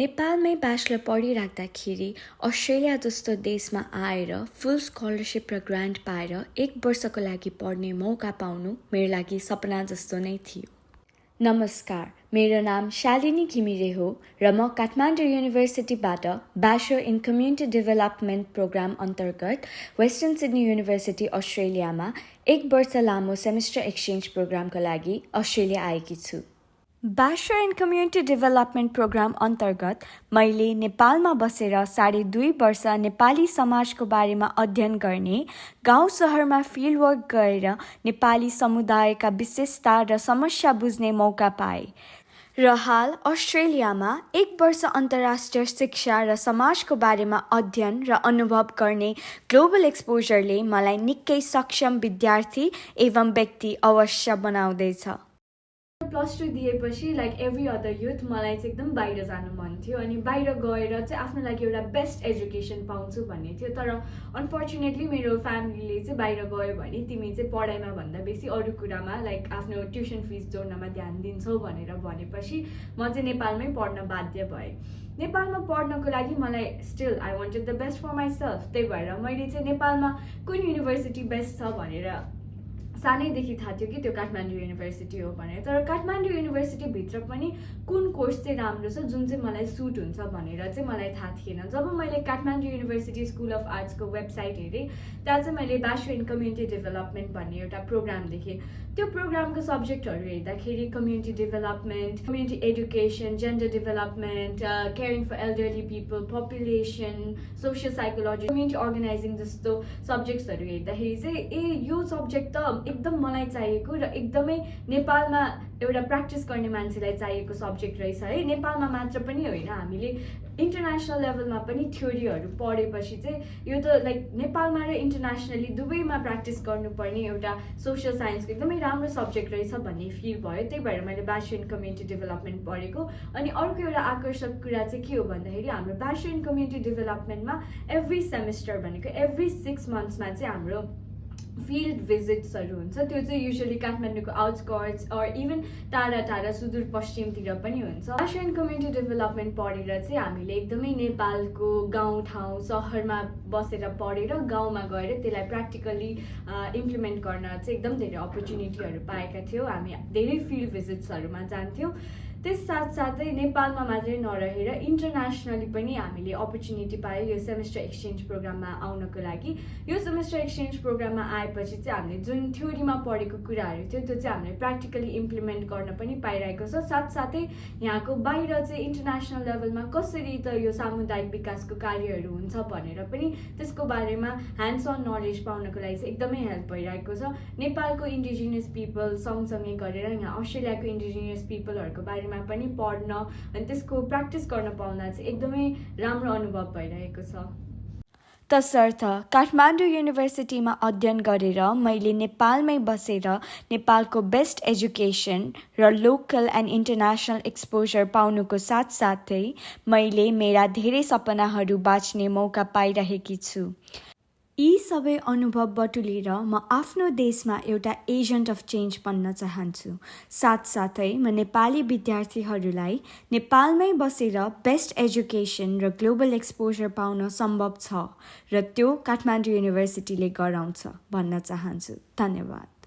नेपालमै bachelor पढिराख्दाखेरि Australia जस्तो देशमा आएर फुल स्कलरसिप र ग्रान्ट पाएर 1 वर्षको लागि पढ्ने मौका पाउनु मेरो लागि सपना जस्तो नै थियो। नमस्कार, मेरो नाम शालिनी घिमिरे हो र म काठमाडौँ युनिभर्सिटीबाट bachelor in community development programme अन्तर्गत वेस्टर्न सिडनी युनिभर्सिटी अस्ट्रेलियामा 1 वर्ष लामो सेमेस्टर एक्सचेन्ज प्रोग्रामका लागि अस्ट्रेलिया आएकी छु। Bachelor in community development programme अन्तर्गत मैले नेपालमा बसेर 2.5 वर्ष नेपाली समाजको बारेमा अध्ययन गर्ने, गाउँ सहरमा फिल्डवर्क गरेर नेपाली समुदायका विशेषता र समस्या बुझ्ने मौका पाएँ र हाल अस्ट्रेलियामा 1 वर्ष अन्तर्राष्ट्रिय शिक्षा र समाजको बारेमा अध्ययन र अनुभव गर्ने ग्लोबल एक्सपोजरले मलाई निकै सक्षम विद्यार्थी एवं व्यक्ति अवश्य बनाउँदैछ। +2 दिएपछि लाइक एभ्री अदर युथ मलाई चाहिँ एकदम बाहिर जानु मन थियो अनि बाहिर गएर चाहिँ आफ्नो लागि एउटा बेस्ट एजुकेसन पाउँछु भन्ने थियो। तर अनफर्चुनेटली मेरो फ्यामिलीले चाहिँ बाहिर गयो भने तिमी चाहिँ पढाइमा भन्दा बेसी अरू कुरामा लाइक आफ्नो ट्युसन फिस जोड्नमा ध्यान दिन्छौ भनेर भनेपछि म चाहिँ नेपालमै पढ्न बाध्य भएँ। नेपालमा पढ्नको लागि मलाई still I wanted the best for myself. त्यही भएर मैले चाहिँ नेपालमा कुन युनिभर्सिटी बेस्ट छ भनेर सानैदेखि थाहा थियो कि त्यो काठमाडौँ युनिभर्सिटी हो भनेर। तर काठमाडौँ युनिभर्सिटीभित्र पनि कुन कोर्स चाहिँ राम्रो छ जुन चाहिँ मलाई सुट हुन्छ भनेर चाहिँ मलाई थाहा थिएन। जब मैले काठमाडौँ युनिभर्सिटी स्कुल अफ आर्ट्सको वेबसाइट हेरेँ त्यहाँ चाहिँ मैले ब्याचलर इन कम्युनिटी डेभलपमेन्ट भन्ने एउटा प्रोग्राम देखेँ। त्यो प्रोग्रामको सब्जेक्टहरू हेर्दाखेरि community development, community education, gender development, caring for elderly people, population, social psychology, community organising जस्तो सब्जेक्ट्सहरू हेर्दाखेरि चाहिँ यो सब्जेक्ट त एकदम मलाई चाहिएको र एकदमै नेपालमा एउटा प्र्याक्टिस गर्ने मान्छेलाई चाहिएको सब्जेक्ट रहेछ है। नेपालमा मात्र पनि होइन, हामीले इन्टरनेसनल लेभलमा पनि थ्योरीहरू पढेपछि चाहिँ यो त लाइक नेपालमा र इन्टरनेसनली दुवैमा प्र्याक्टिस गर्नुपर्ने एउटा सोसियल साइन्सको एकदमै राम्रो सब्जेक्ट रहेछ भन्ने फिल भयो। त्यही भएर मैले ब्याचलर इन कम्युनिटी डेभलपमेन्ट पढेको। अनि अर्को एउटा आकर्षक कुरा चाहिँ के हो भन्दाखेरि हाम्रो ब्याचलर इन कम्युनिटी डेभलपमेन्टमा एभ्री सेमेस्टर भनेको एभ्री 6 मन्थ्समा चाहिँ हाम्रो फिल्ड भिजिट्सहरू हुन्छ। त्यो चाहिँ युजुअली काठमाडौँको आउटस्कर्ट्स अर इभन टाढा टाढा सुदूरपश्चिमतिर पनि हुन्छ। ब्याचलर इन कम्युनिटी डेभलपमेन्ट पढेर चाहिँ हामीले एकदमै नेपालको गाउँठाउँ सहरमा बसेर पढेर गाउँमा गएर त्यसलाई प्र्याक्टिकली इम्प्लिमेन्ट गर्न चाहिँ एकदम धेरै अपर्च्युनिटीहरू पाएका थियौँ। हामी धेरै फिल्ड भिजिट्सहरूमा जान्थ्यौँ। त्यस साथसाथै नेपालमा मात्रै नरहेर इन्टरनेसनली पनि हामीले अपर्च्युनिटी पायौँ यो सेमेस्टर एक्सचेन्ज प्रोग्राममा आउनको लागि। यो सेमेस्टर एक्सचेन्ज प्रोग्राममा आएपछि चाहिँ हामीले जुन थ्योरीमा पढेको कुराहरू थियो त्यो चाहिँ हामीले प्र्याक्टिकली इम्प्लिमेन्ट गर्न पनि पाइरहेको छ। साथसाथै यहाँको बाहिर चाहिँ इन्टरनेसनल लेभलमा कसरी त यो सामुदायिक विकासको कार्यहरू हुन्छ भनेर पनि त्यसको बारेमा ह्यान्ड्स अन नलेज पाउनको लागि चाहिँ एकदमै हेल्प भइरहेको छ। नेपालको इन्डिजिनियस पिपल सँगसँगै गरेर यहाँ अस्ट्रेलियाको इन्डिजिनियस पिपलहरूको बारेमा पनि पढ्न अनि त्यसको प्र्याक्टिस गर्न पाउँदा चाहिँ एकदमै राम्रो अनुभव भइरहेको छ। तसर्थ काठमाडौँ युनिभर्सिटीमा अध्ययन गरेर मैले नेपालमै बसेर नेपालको बेस्ट एजुकेसन र लोकल एन्ड इन्टरनेसनल एक्सपोजर पाउनुको साथसाथै मैले मेरा धेरै सपनाहरू बाँच्ने मौका पाइरहेकी छु। यी सबै अनुभव बटुलेर म आफ्नो देशमा एउटा एजेन्ट अफ चेन्ज बन्न चाहन्छु। साथसाथै म नेपाली विद्यार्थीहरूलाई नेपालमै बसेर बेस्ट एजुकेसन र ग्लोबल एक्सपोजर पाउन सम्भव छ र त्यो काठमाडौँ युनिभर्सिटीले गराउँछ भन्न चाहन्छु। धन्यवाद।